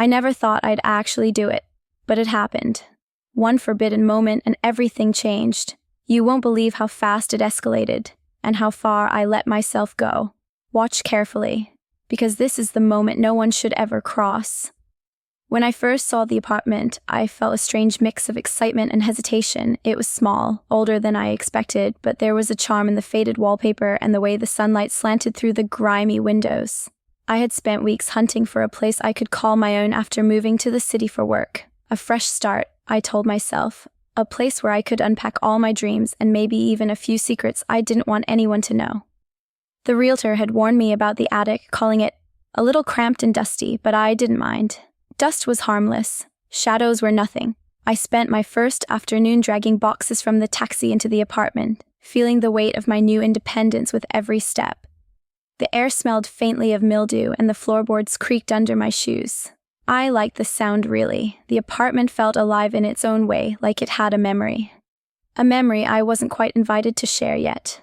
I never thought I'd actually do it, but it happened. One forbidden moment and everything changed. You won't believe how fast it escalated, and how far I let myself go. Watch carefully, because this is the moment no one should ever cross. When I first saw the apartment, I felt a strange mix of excitement and hesitation. It was small, older than I expected, but there was a charm in the faded wallpaper and the way the sunlight slanted through the grimy windows. I had spent weeks hunting for a place I could call my own after moving to the city for work. A fresh start, I told myself. A place where I could unpack all my dreams and maybe even a few secrets I didn't want anyone to know. The realtor had warned me about the attic, calling it a little cramped and dusty, but I didn't mind. Dust was harmless. Shadows were nothing. I spent my first afternoon dragging boxes from the taxi into the apartment, feeling the weight of my new independence with every step. The air smelled faintly of mildew and the floorboards creaked under my shoes. I liked the sound really. The apartment felt alive in its own way, like it had a memory. A memory I wasn't quite invited to share yet.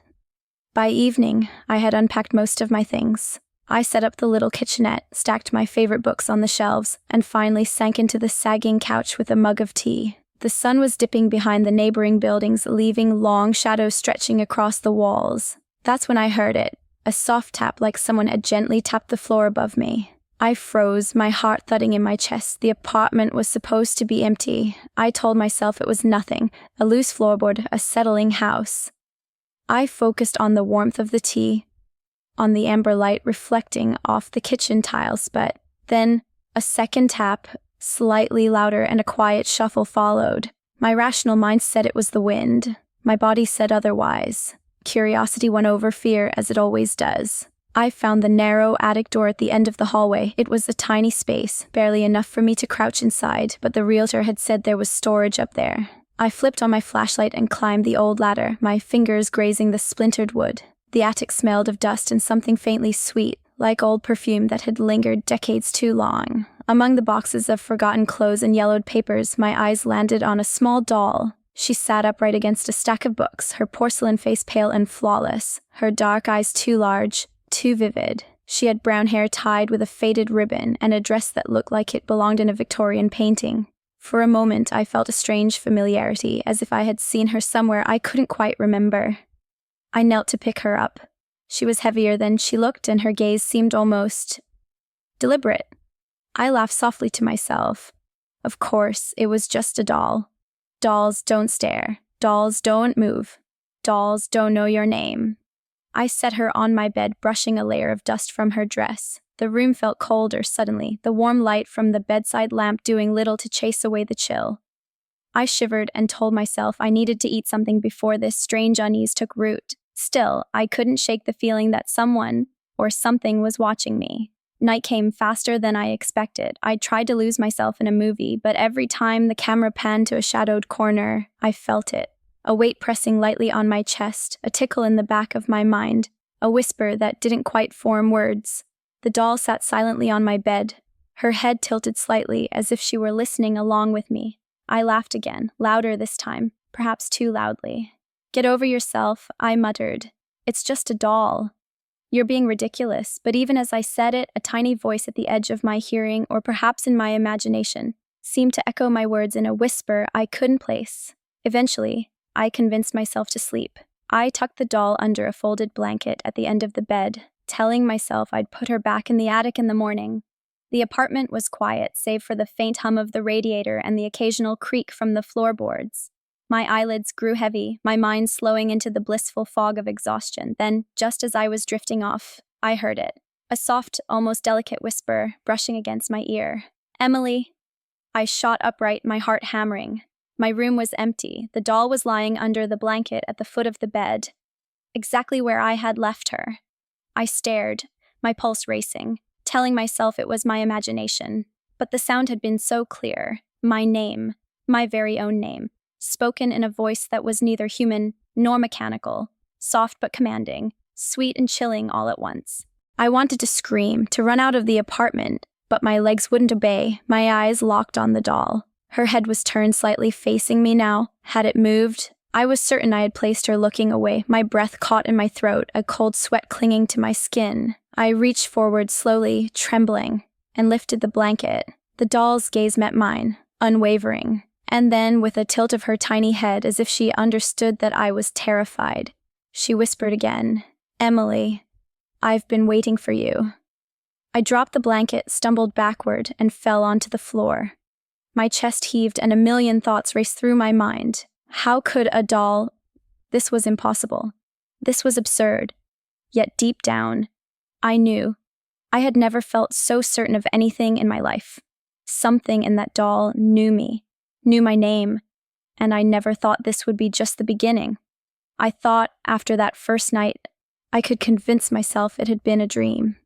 By evening, I had unpacked most of my things. I set up the little kitchenette, stacked my favorite books on the shelves, and finally sank into the sagging couch with a mug of tea. The sun was dipping behind the neighboring buildings, leaving long shadows stretching across the walls. That's when I heard it, a soft tap like someone had gently tapped the floor above me. I froze, my heart thudding in my chest. The apartment was supposed to be empty. I told myself it was nothing, a loose floorboard, a settling house. I focused on the warmth of the tea, on the amber light reflecting off the kitchen tiles, but then a second tap, slightly louder, and a quiet shuffle followed. My rational mind said it was the wind. My body said otherwise. Curiosity won over fear, as it always does. I found the narrow attic door at the end of the hallway. It was a tiny space, barely enough for me to crouch inside, but the realtor had said there was storage up there. I flipped on my flashlight and climbed the old ladder, my fingers grazing the splintered wood. The attic smelled of dust and something faintly sweet, like old perfume that had lingered decades too long. Among the boxes of forgotten clothes and yellowed papers, my eyes landed on a small doll. She sat upright against a stack of books, her porcelain face pale and flawless, her dark eyes too large, too vivid. She had brown hair tied with a faded ribbon and a dress that looked like it belonged in a Victorian painting. For a moment, I felt a strange familiarity, as if I had seen her somewhere I couldn't quite remember. I knelt to pick her up. She was heavier than she looked, and her gaze seemed almost deliberate. I laughed softly to myself. Of course, it was just a doll. Dolls don't stare. Dolls don't move. Dolls don't know your name. I set her on my bed, brushing a layer of dust from her dress. The room felt colder suddenly, the warm light from the bedside lamp doing little to chase away the chill. I shivered and told myself I needed to eat something before this strange unease took root. Still, I couldn't shake the feeling that someone or something was watching me. Night came faster than I expected. I tried to lose myself in a movie, but every time the camera panned to a shadowed corner, I felt it. A weight pressing lightly on my chest, a tickle in the back of my mind, a whisper that didn't quite form words. The doll sat silently on my bed, her head tilted slightly as if she were listening along with me. I laughed again, louder this time, perhaps too loudly. "Get over yourself," I muttered. "It's just a doll." "You're being ridiculous," but even as I said it, a tiny voice at the edge of my hearing, or perhaps in my imagination, seemed to echo my words in a whisper I couldn't place. Eventually, I convinced myself to sleep. I tucked the doll under a folded blanket at the end of the bed, telling myself I'd put her back in the attic in the morning. The apartment was quiet, save for the faint hum of the radiator and the occasional creak from the floorboards. My eyelids grew heavy, my mind slowing into the blissful fog of exhaustion. Then, just as I was drifting off, I heard it. A soft, almost delicate whisper brushing against my ear. "Emily." I shot upright, my heart hammering. My room was empty. The doll was lying under the blanket at the foot of the bed, exactly where I had left her. I stared, my pulse racing, telling myself it was my imagination. But the sound had been so clear. My name, my very own name, spoken in a voice that was neither human nor mechanical, soft but commanding, sweet and chilling all at once. I wanted to scream, to run out of the apartment, but my legs wouldn't obey, my eyes locked on the doll. Her head was turned slightly facing me now. Had it moved? I was certain I had placed her looking away, my breath caught in my throat, a cold sweat clinging to my skin. I reached forward slowly, trembling, and lifted the blanket. The doll's gaze met mine, unwavering, and then, with a tilt of her tiny head as if she understood that I was terrified, she whispered again, "Emily, I've been waiting for you." I dropped the blanket, stumbled backward, and fell onto the floor. My chest heaved and a million thoughts raced through my mind. How could a doll? This was impossible. This was absurd. Yet deep down, I knew. I had never felt so certain of anything in my life. Something in that doll knew me, knew my name, and I never thought this would be just the beginning. I thought, after that first night, I could convince myself it had been a dream.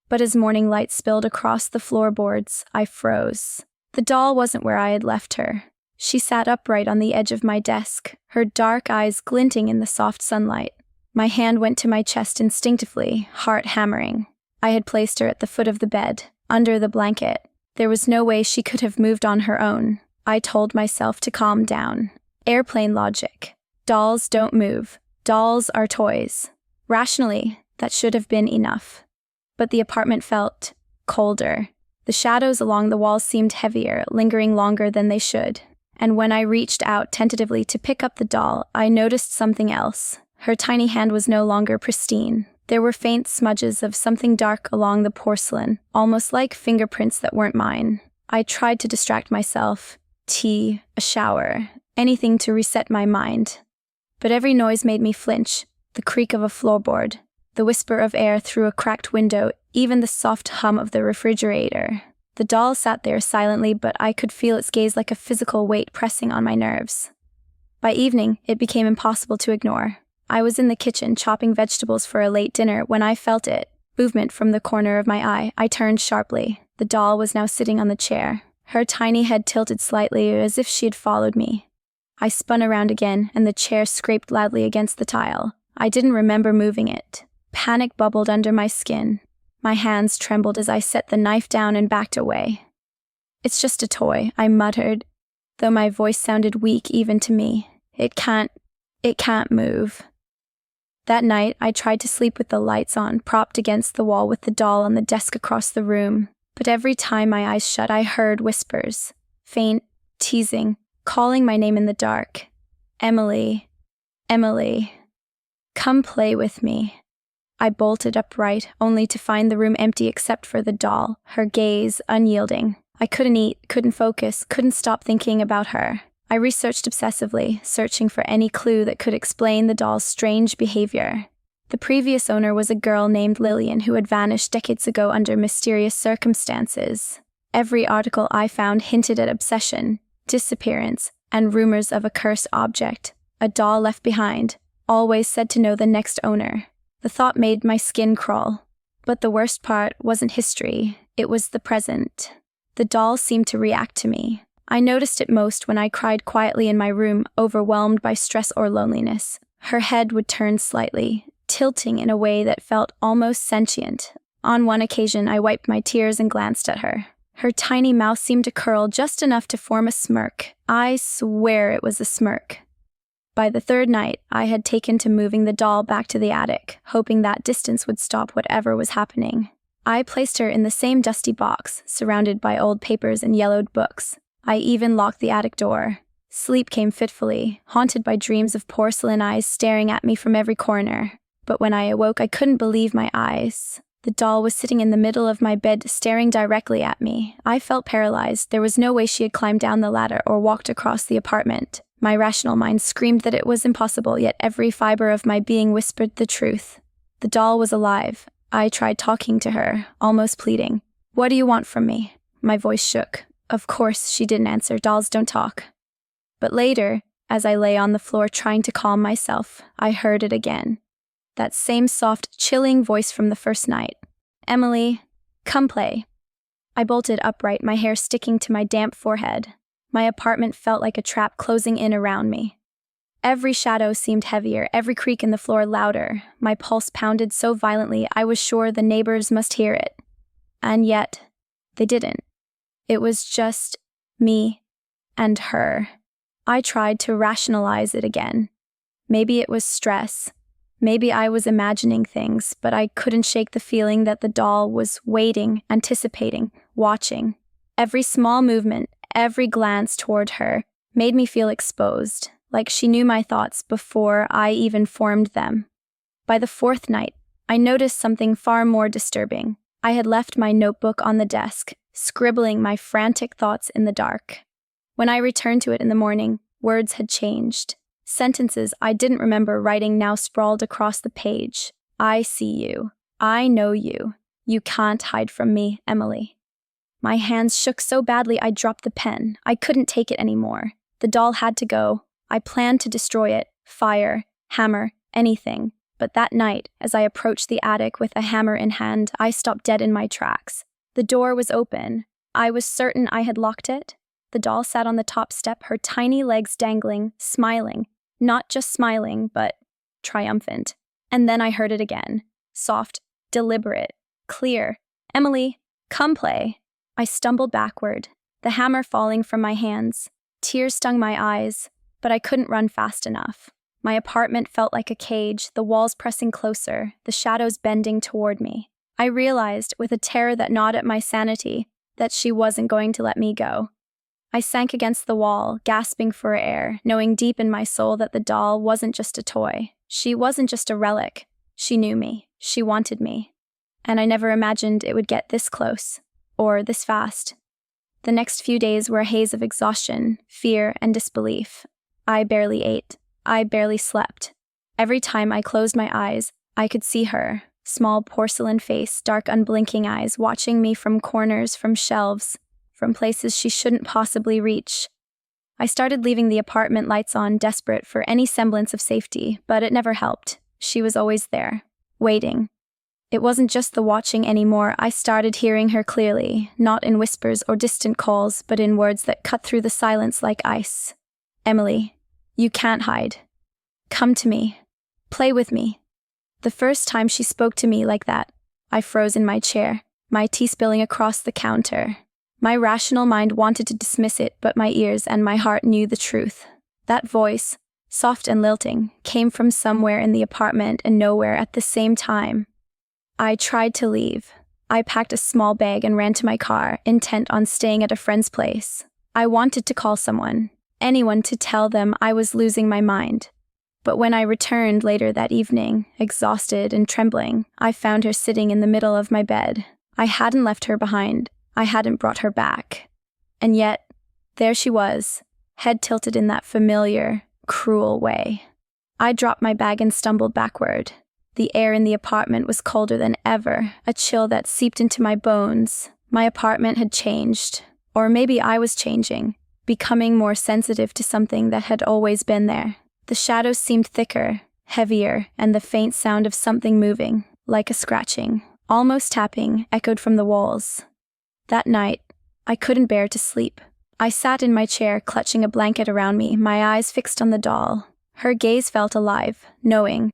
But as morning light spilled across the floorboards, I froze. The doll wasn't where I had left her. She sat upright on the edge of my desk, her dark eyes glinting in the soft sunlight. My hand went to my chest instinctively, heart hammering. I had placed her at the foot of the bed, under the blanket. There was no way she could have moved on her own. I told myself to calm down. Airplane logic. Dolls don't move. Dolls are toys. Rationally, that should have been enough. But the apartment felt colder. The shadows along the walls seemed heavier, lingering longer than they should. And when I reached out tentatively to pick up the doll, I noticed something else. Her tiny hand was no longer pristine. There were faint smudges of something dark along the porcelain, almost like fingerprints that weren't mine. I tried to distract myself. Tea, a shower, anything to reset my mind. But every noise made me flinch. The creak of a floorboard, the whisper of air through a cracked window, even the soft hum of the refrigerator. The doll sat there silently, but I could feel its gaze like a physical weight pressing on my nerves. By evening, it became impossible to ignore. I was in the kitchen chopping vegetables for a late dinner when I felt it. Movement from the corner of my eye. I turned sharply. The doll was now sitting on the chair. Her tiny head tilted slightly as if she had followed me. I spun around again, and the chair scraped loudly against the tile. I didn't remember moving it. Panic bubbled under my skin. My hands trembled as I set the knife down and backed away. "It's just a toy," I muttered, though my voice sounded weak even to me. It can't move." That night, I tried to sleep with the lights on, propped against the wall with the doll on the desk across the room. But every time my eyes shut, I heard whispers. Faint, teasing, calling my name in the dark. "Emily, Emily, come play with me." I bolted upright, only to find the room empty except for the doll, her gaze unyielding. I couldn't eat, couldn't focus, couldn't stop thinking about her. I researched obsessively, searching for any clue that could explain the doll's strange behavior. The previous owner was a girl named Lillian who had vanished decades ago under mysterious circumstances. Every article I found hinted at obsession, disappearance, and rumors of a cursed object, a doll left behind, always said to know the next owner. The thought made my skin crawl. But the worst part wasn't history, it was the present. The doll seemed to react to me. I noticed it most when I cried quietly in my room, overwhelmed by stress or loneliness. Her head would turn slightly, tilting in a way that felt almost sentient. On one occasion, I wiped my tears and glanced at her. Her tiny mouth seemed to curl just enough to form a smirk. I swear it was a smirk. By the third night, I had taken to moving the doll back to the attic, hoping that distance would stop whatever was happening. I placed her in the same dusty box, surrounded by old papers and yellowed books. I even locked the attic door. Sleep came fitfully, haunted by dreams of porcelain eyes staring at me from every corner. But when I awoke, I couldn't believe my eyes. The doll was sitting in the middle of my bed, staring directly at me. I felt paralyzed. There was no way she had climbed down the ladder or walked across the apartment. My rational mind screamed that it was impossible, yet every fiber of my being whispered the truth. The doll was alive. I tried talking to her, almost pleading. "What do you want from me?" My voice shook. Of course, she didn't answer. Dolls don't talk. But later, as I lay on the floor trying to calm myself, I heard it again. That same soft, chilling voice from the first night. "Emily, come play." I bolted upright, my hair sticking to my damp forehead. My apartment felt like a trap closing in around me. Every shadow seemed heavier, every creak in the floor louder. My pulse pounded so violently I was sure the neighbors must hear it. And yet, they didn't. It was just me and her. I tried to rationalize it again. Maybe it was stress. Maybe I was imagining things, but I couldn't shake the feeling that the doll was waiting, anticipating, watching. Every small movement, every glance toward her, made me feel exposed, like she knew my thoughts before I even formed them. By the fourth night, I noticed something far more disturbing. I had left my notebook on the desk, scribbling my frantic thoughts in the dark. When I returned to it in the morning, words had changed. Sentences I didn't remember writing now sprawled across the page. I see you. I know you. You can't hide from me, Emily. My hands shook so badly I dropped the pen. I couldn't take it anymore. The doll had to go. I planned to destroy it. Fire, hammer, anything. But that night, as I approached the attic with a hammer in hand, I stopped dead in my tracks. The door was open. I was certain I had locked it. The doll sat on the top step, her tiny legs dangling, smiling. Not just smiling, but triumphant. And then I heard it again. Soft, deliberate, clear. Emily, come play. I stumbled backward, the hammer falling from my hands. Tears stung my eyes, but I couldn't run fast enough. My apartment felt like a cage, the walls pressing closer, the shadows bending toward me. I realized, with a terror that gnawed at my sanity, that she wasn't going to let me go. I sank against the wall, gasping for air, knowing deep in my soul that the doll wasn't just a toy. She wasn't just a relic. She knew me. She wanted me. And I never imagined it would get this close, or this fast. The next few days were a haze of exhaustion, fear, and disbelief. I barely ate. I barely slept. Every time I closed my eyes, I could see her, small porcelain face, dark unblinking eyes, watching me from corners, from shelves, from places she shouldn't possibly reach. I started leaving the apartment lights on, desperate for any semblance of safety, but it never helped. She was always there, waiting. It wasn't just the watching anymore. I started hearing her clearly, not in whispers or distant calls, but in words that cut through the silence like ice. Emily, you can't hide. Come to me. Play with me. The first time she spoke to me like that, I froze in my chair, my tea spilling across the counter. My rational mind wanted to dismiss it, but my ears and my heart knew the truth. That voice, soft and lilting, came from somewhere in the apartment and nowhere at the same time. I tried to leave. I packed a small bag and ran to my car, intent on staying at a friend's place. I wanted to call someone, anyone, to tell them I was losing my mind. But when I returned later that evening, exhausted and trembling, I found her sitting in the middle of my bed. I hadn't left her behind. I hadn't brought her back. And yet, there she was, head tilted in that familiar, cruel way. I dropped my bag and stumbled backward. The air in the apartment was colder than ever, a chill that seeped into my bones. My apartment had changed. Or maybe I was changing, becoming more sensitive to something that had always been there. The shadows seemed thicker, heavier, and the faint sound of something moving, like a scratching, almost tapping, echoed from the walls. That night, I couldn't bear to sleep. I sat in my chair, clutching a blanket around me, my eyes fixed on the doll. Her gaze felt alive, knowing,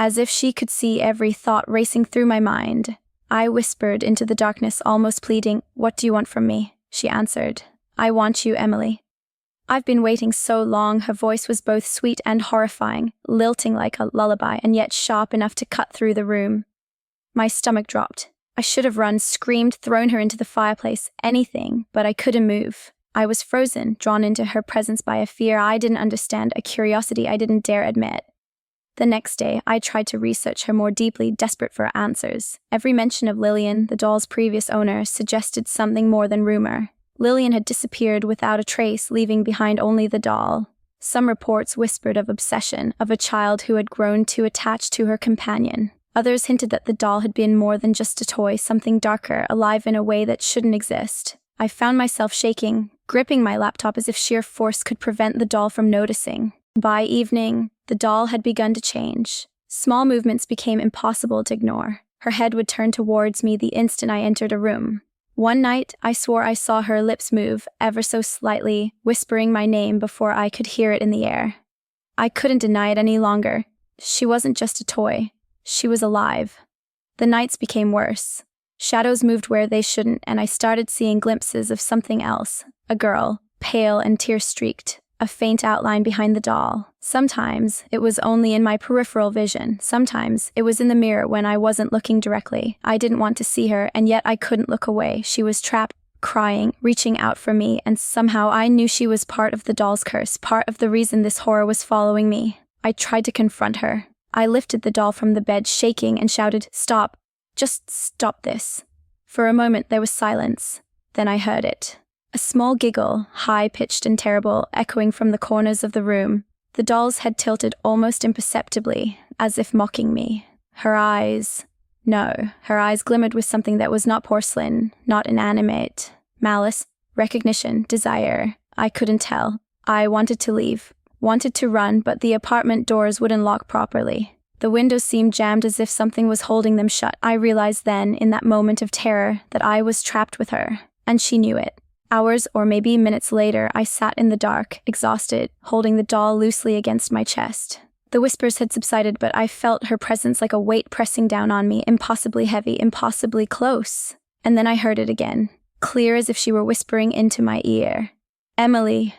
as if she could see every thought racing through my mind. I whispered into the darkness, almost pleading, "What do you want from me?" She answered, "I want you, Emily." I've been waiting so long. Her voice was both sweet and horrifying, lilting like a lullaby, and yet sharp enough to cut through the room. My stomach dropped. I should have run, screamed, thrown her into the fireplace, anything, but I couldn't move. I was frozen, drawn into her presence by a fear I didn't understand, a curiosity I didn't dare admit. The next day, I tried to research her more deeply, desperate for answers. Every mention of Lillian, the doll's previous owner, suggested something more than rumor. Lillian had disappeared without a trace, leaving behind only the doll. Some reports whispered of obsession, of a child who had grown too attached to her companion. Others hinted that the doll had been more than just a toy, something darker, alive in a way that shouldn't exist. I found myself shaking, gripping my laptop as if sheer force could prevent the doll from noticing. By evening, the doll had begun to change. Small movements became impossible to ignore. Her head would turn towards me the instant I entered a room. One night, I swore I saw her lips move, ever so slightly, whispering my name before I could hear it in the air. I couldn't deny it any longer. She wasn't just a toy. She was alive. The nights became worse. Shadows moved where they shouldn't, and I started seeing glimpses of something else. A girl, pale and tear-streaked, a faint outline behind the doll. Sometimes it was only in my peripheral vision. Sometimes it was in the mirror when I wasn't looking directly. I didn't want to see her, and yet I couldn't look away. She was trapped, crying, reaching out for me, and somehow I knew she was part of the doll's curse, part of the reason this horror was following me. I tried to confront her. I lifted the doll from the bed, shaking, and shouted, "Stop! Just stop this." For a moment there was silence. Then I heard it. A small giggle, high-pitched and terrible, echoing from the corners of the room. The doll's head tilted almost imperceptibly, as if mocking me. Her eyes glimmered with something that was not porcelain, not inanimate. Malice, recognition, desire. I couldn't tell. I wanted to leave, wanted to run, but the apartment doors wouldn't lock properly. The windows seemed jammed as if something was holding them shut. I realized then, in that moment of terror, that I was trapped with her, and she knew it. Hours or maybe minutes later, I sat in the dark, exhausted, holding the doll loosely against my chest. The whispers had subsided, but I felt her presence like a weight pressing down on me, impossibly heavy, impossibly close. And then I heard it again, clear as if she were whispering into my ear. "Emily,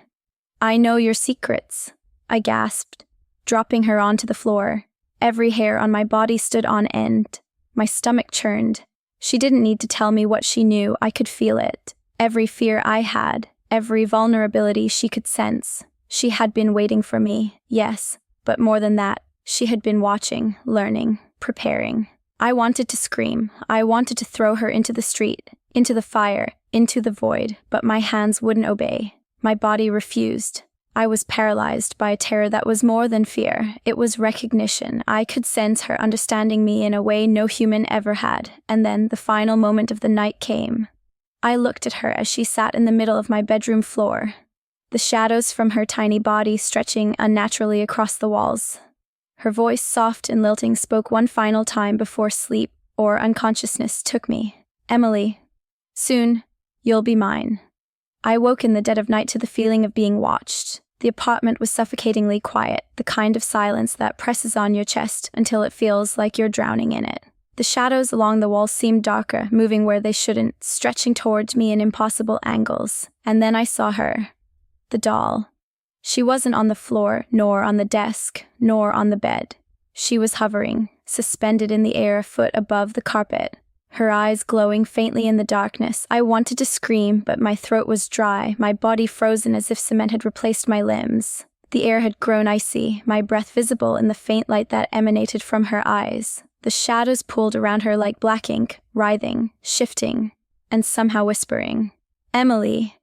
I know your secrets," I gasped, dropping her onto the floor. Every hair on my body stood on end. My stomach churned. She didn't need to tell me what she knew. I could feel it. Every fear I had, every vulnerability she could sense. She had been waiting for me, yes, but more than that, she had been watching, learning, preparing. I wanted to scream. I wanted to throw her into the street, into the fire, into the void, but my hands wouldn't obey. My body refused. I was paralyzed by a terror that was more than fear. It was recognition. I could sense her understanding me in a way no human ever had, and then the final moment of the night came. I looked at her as she sat in the middle of my bedroom floor, the shadows from her tiny body stretching unnaturally across the walls. Her voice, soft and lilting, spoke one final time before sleep or unconsciousness took me. "Emily, soon, you'll be mine." I woke in the dead of night to the feeling of being watched. The apartment was suffocatingly quiet, the kind of silence that presses on your chest until it feels like you're drowning in it. The shadows along the walls seemed darker, moving where they shouldn't, stretching towards me in impossible angles. And then I saw her. The doll. She wasn't on the floor, nor on the desk, nor on the bed. She was hovering, suspended in the air a foot above the carpet, her eyes glowing faintly in the darkness. I wanted to scream, but my throat was dry, my body frozen as if cement had replaced my limbs. The air had grown icy, my breath visible in the faint light that emanated from her eyes. The shadows pooled around her like black ink, writhing, shifting, and somehow whispering. "Emily."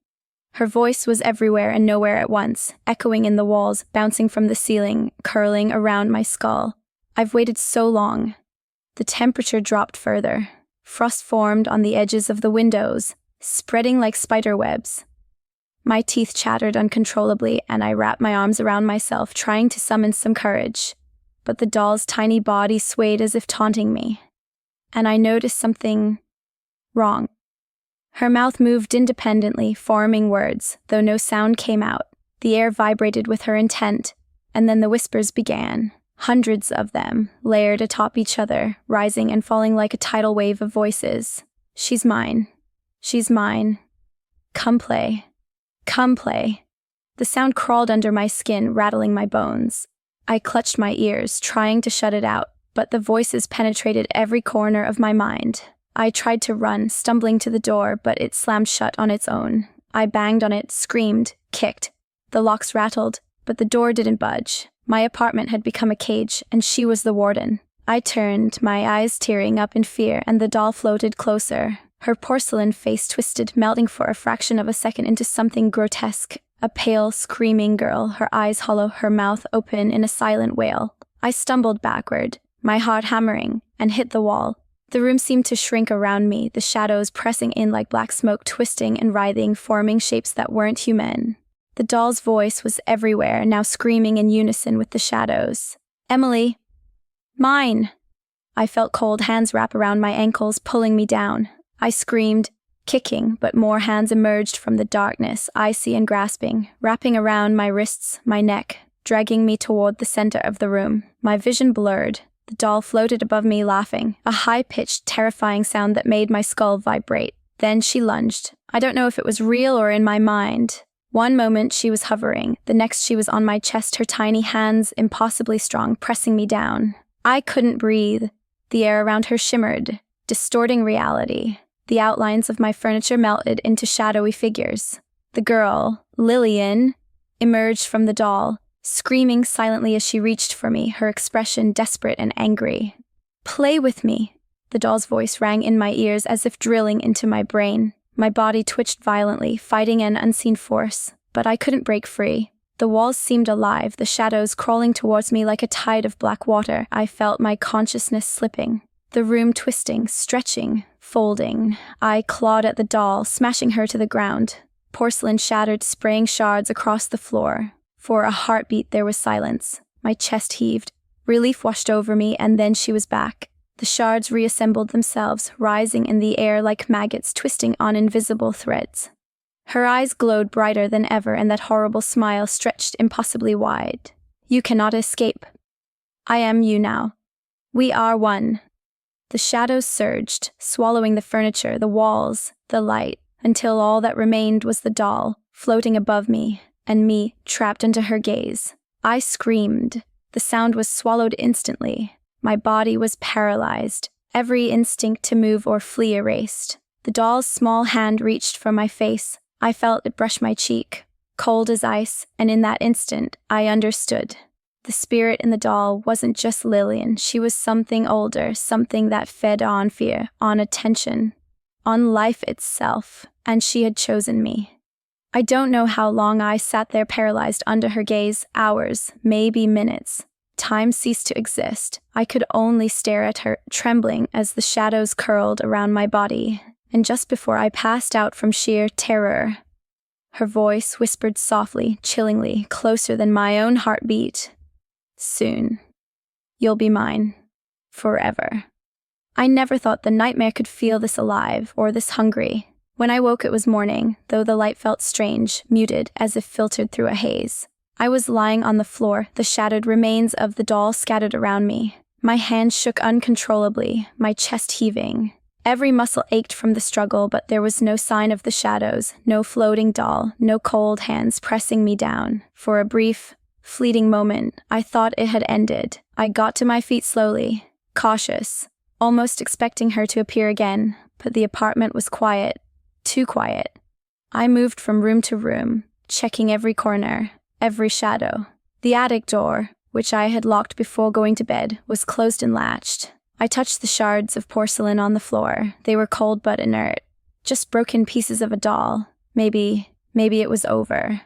Her voice was everywhere and nowhere at once, echoing in the walls, bouncing from the ceiling, curling around my skull. I've waited so long. The temperature dropped further. Frost formed on the edges of the windows, spreading like spider webs. My teeth chattered uncontrollably, and I wrapped my arms around myself, trying to summon some courage. But the doll's tiny body swayed as if taunting me. And I noticed something wrong. Her mouth moved independently, forming words, though no sound came out. The air vibrated with her intent, and then the whispers began. Hundreds of them, layered atop each other, rising and falling like a tidal wave of voices. "She's mine. She's mine. Come play. Come play." The sound crawled under my skin, rattling my bones. I clutched my ears, trying to shut it out, but the voices penetrated every corner of my mind. I tried to run, stumbling to the door, but it slammed shut on its own. I banged on it, screamed, kicked. The locks rattled, but the door didn't budge. My apartment had become a cage, and she was the warden. I turned, my eyes tearing up in fear, and the doll floated closer. Her porcelain face twisted, melting for a fraction of a second into something grotesque. A pale, screaming girl, her eyes hollow, her mouth open in a silent wail. I stumbled backward, my heart hammering, and hit the wall. The room seemed to shrink around me, the shadows pressing in like black smoke, twisting and writhing, forming shapes that weren't human. The doll's voice was everywhere, now screaming in unison with the shadows. "Emily! Mine!" I felt cold hands wrap around my ankles, pulling me down. I screamed, kicking, but more hands emerged from the darkness, icy and grasping, wrapping around my wrists, my neck, dragging me toward the center of the room. My vision blurred. The doll floated above me, laughing, a high-pitched, terrifying sound that made my skull vibrate. Then she lunged. I don't know if it was real or in my mind. One moment she was hovering, the next she was on my chest, her tiny hands, impossibly strong, pressing me down. I couldn't breathe. The air around her shimmered, distorting reality. The outlines of my furniture melted into shadowy figures. The girl, Lillian, emerged from the doll, screaming silently as she reached for me, her expression desperate and angry. "Play with me," the doll's voice rang in my ears as if drilling into my brain. My body twitched violently, fighting an unseen force, but I couldn't break free. The walls seemed alive, the shadows crawling towards me like a tide of black water. I felt my consciousness slipping. The room twisting, stretching, folding. I clawed at the doll, smashing her to the ground. Porcelain shattered, spraying shards across the floor. For a heartbeat there was silence. My chest heaved. Relief washed over me, and then she was back. The shards reassembled themselves, rising in the air like maggots twisting on invisible threads. Her eyes glowed brighter than ever, and that horrible smile stretched impossibly wide. "You cannot escape. I am you now. We are one." The shadows surged, swallowing the furniture, the walls, the light, until all that remained was the doll, floating above me, and me, trapped into her gaze. I screamed. The sound was swallowed instantly. My body was paralyzed, every instinct to move or flee erased. The doll's small hand reached for my face. I felt it brush my cheek, cold as ice, and in that instant, I understood. The spirit in the doll wasn't just Lillian. She was something older, something that fed on fear, on attention, on life itself, and she had chosen me. I don't know how long I sat there paralyzed under her gaze, hours, maybe minutes. Time ceased to exist. I could only stare at her, trembling as the shadows curled around my body. And just before I passed out from sheer terror, her voice whispered softly, chillingly, closer than my own heartbeat. "Soon, you'll be mine. Forever." I never thought the nightmare could feel this alive or this hungry. When I woke, it was morning, though the light felt strange, muted, as if filtered through a haze. I was lying on the floor, the shattered remains of the doll scattered around me. My hands shook uncontrollably, my chest heaving. Every muscle ached from the struggle, but there was no sign of the shadows, no floating doll, no cold hands pressing me down. For a brief, fleeting moment, I thought it had ended. I got to my feet slowly, cautious, almost expecting her to appear again, but the apartment was quiet, too quiet. I moved from room to room, checking every corner, every shadow. The attic door, which I had locked before going to bed, was closed and latched. I touched the shards of porcelain on the floor. They were cold but inert. Just broken pieces of a doll. Maybe it was over.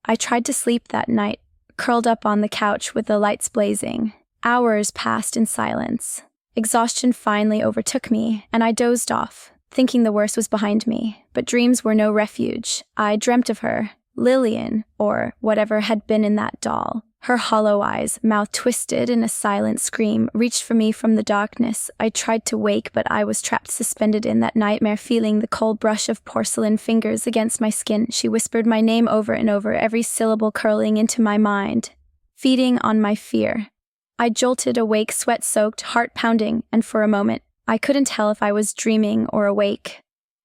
I tried to sleep that night, curled up on the couch with the lights blazing. Hours passed in silence. Exhaustion finally overtook me, and I dozed off, thinking the worst was behind me. But dreams were no refuge. I dreamt of her, Lillian, or whatever had been in that doll. Her hollow eyes, mouth twisted in a silent scream, reached for me from the darkness. I tried to wake, but I was trapped, suspended in that nightmare, feeling the cold brush of porcelain fingers against my skin. She whispered my name over and over, every syllable curling into my mind, feeding on my fear. I jolted awake, sweat-soaked, heart pounding, and for a moment, I couldn't tell if I was dreaming or awake.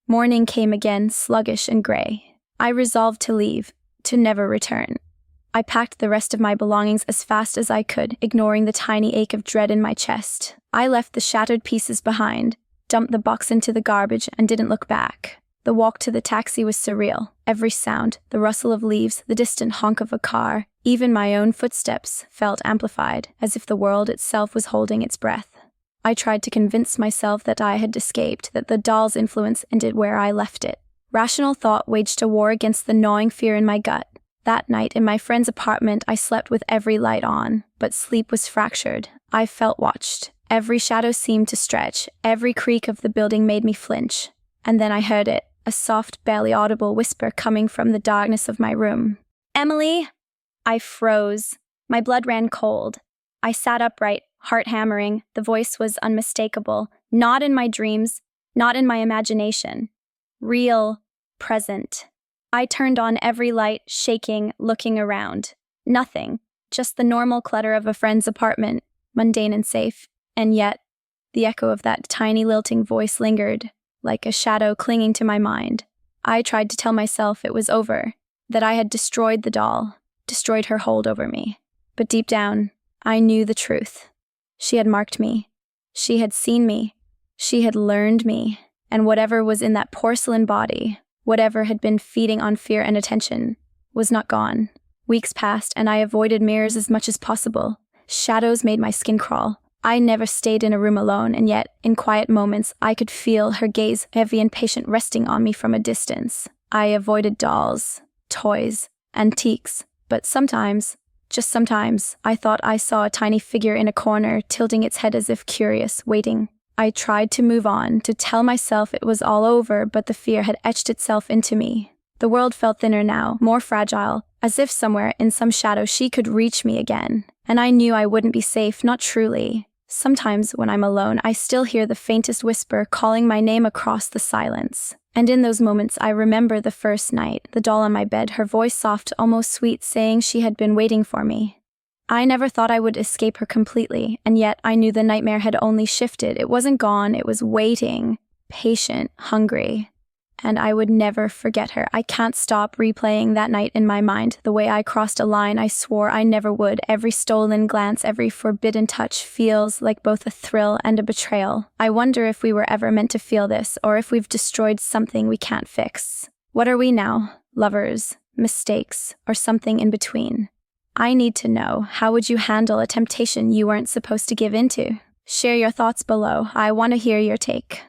Morning came again, sluggish and gray. I resolved to leave, to never return. I packed the rest of my belongings as fast as I could, ignoring the tiny ache of dread in my chest. I left the shattered pieces behind, dumped the box into the garbage, and didn't look back. The walk to the taxi was surreal. Every sound, the rustle of leaves, the distant honk of a car, even my own footsteps, felt amplified, as if the world itself was holding its breath. I tried to convince myself that I had escaped, that the doll's influence ended where I left it. Rational thought waged a war against the gnawing fear in my gut. That night, in my friend's apartment, I slept with every light on, but sleep was fractured. I felt watched. Every shadow seemed to stretch. Every creak of the building made me flinch. And then I heard it, a soft, barely audible whisper coming from the darkness of my room. "Emily!" I froze. My blood ran cold. I sat upright, heart hammering. The voice was unmistakable. Not in my dreams, not in my imagination. Real, present. I turned on every light, shaking, looking around. Nothing, just the normal clutter of a friend's apartment, mundane and safe. And yet, the echo of that tiny lilting voice lingered, like a shadow clinging to my mind. I tried to tell myself it was over, that I had destroyed the doll, destroyed her hold over me. But deep down, I knew the truth. She had marked me. She had seen me. She had learned me. and whatever was in that porcelain body, whatever had been feeding on fear and attention, was not gone. Weeks passed, and I avoided mirrors as much as possible. Shadows made my skin crawl. I never stayed in a room alone, and yet, in quiet moments, I could feel her gaze, heavy and patient, resting on me from a distance. I avoided dolls, toys, antiques, but sometimes, just sometimes, I thought I saw a tiny figure in a corner, tilting its head as if curious, waiting. I tried to move on, to tell myself it was all over, but the fear had etched itself into me. The world felt thinner now, more fragile, as if somewhere in some shadow she could reach me again. And I knew I wouldn't be safe, not truly. Sometimes, when I'm alone, I still hear the faintest whisper calling my name across the silence. And in those moments, I remember the first night, the doll on my bed, her voice soft, almost sweet, saying she had been waiting for me. I never thought I would escape her completely, and yet I knew the nightmare had only shifted. It wasn't gone, it was waiting, patient, hungry. And I would never forget her. I can't stop replaying that night in my mind. The way I crossed a line I swore I never would. Every stolen glance, every forbidden touch feels like both a thrill and a betrayal. I wonder if we were ever meant to feel this, or if we've destroyed something we can't fix. What are we now? Lovers, mistakes, or something in between? I need to know. How would you handle a temptation you weren't supposed to give into? Share your thoughts below. I want to hear your take.